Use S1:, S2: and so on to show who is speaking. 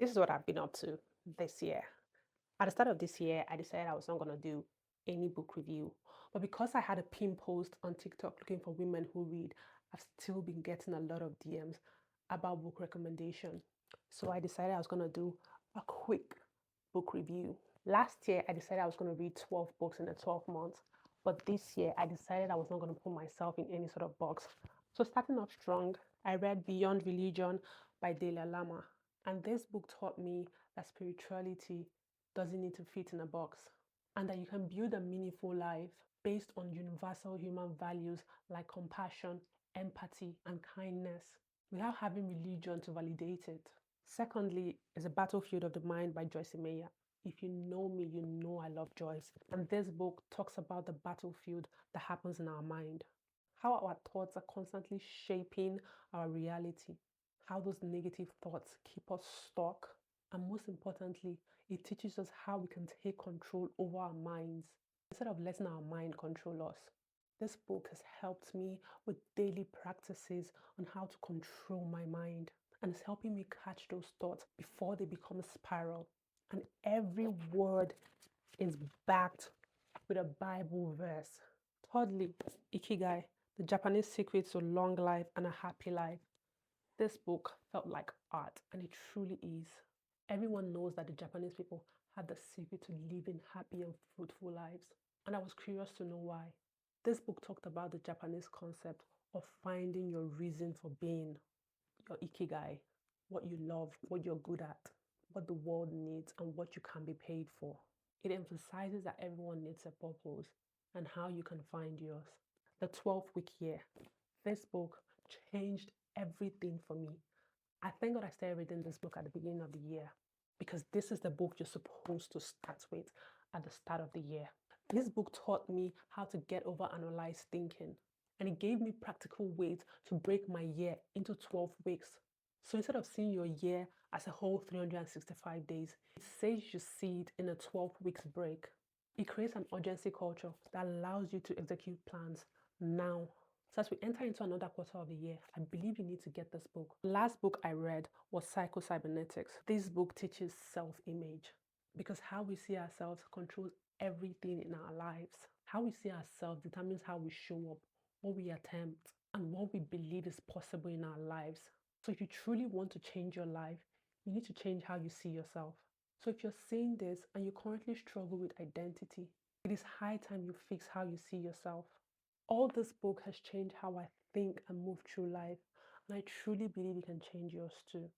S1: This is what I've been up to this year. At the start of this year, I decided I was not going to do any book review. But because I had a pin post on TikTok looking for women who read, I've still been getting a lot of DMs about book recommendation. So I decided I was going to do a quick book review. Last year, I decided I was going to read 12 books in the 12 months. But this year, I decided I was not going to put myself in any sort of box. So starting off strong, I read Beyond Religion by Dalai Lama. And this book taught me that spirituality doesn't need to fit in a box and that you can build a meaningful life based on universal human values like compassion, empathy, and kindness without having religion to validate it. Secondly, is A Battlefield of the Mind by Joyce Meyer. If you know me, you know I love Joyce. And this book talks about the battlefield that happens in our mind, how our thoughts are constantly shaping our reality, how those negative thoughts keep us stuck, and most importantly, it teaches us how we can take control over our minds instead of letting our mind control us. This book has helped me with daily practices on how to control my mind, and it's helping me catch those thoughts before they become a spiral. And every word is backed with a Bible verse. Thirdly, Ikigai, the Japanese secret to long life and a happy life. This book felt like art, and it truly is. Everyone knows that the Japanese people had the secret to living happy and fruitful lives, and I was curious to know why. This book talked about the Japanese concept of finding your reason for being, your ikigai, what you love, what you're good at, what the world needs, and what you can be paid for. It emphasizes that everyone needs a purpose and how you can find yours. The 12-week year. This book changed everything for me. I thank God I started reading this book at the beginning of the year because this is the book you're supposed to start with at the start of the year. This book taught me how to get over analyzed thinking, and it gave me practical ways to break my year into 12 weeks. So instead of seeing your year as a whole 365 days, it says you see it in a 12 weeks break. It creates an urgency culture that allows you to execute plans now. So as we enter into another quarter of the year, I believe you need to get this book. The last book I read was Psycho-Cybernetics. This book teaches self-image because how we see ourselves controls everything in our lives. How we see ourselves determines how we show up, what we attempt, and what we believe is possible in our lives. So if you truly want to change your life, you need to change how you see yourself. So if you're saying this and you currently struggle with identity, it is high time you fix how you see yourself. All this book has changed how I think and move through life, and I truly believe it can change yours too.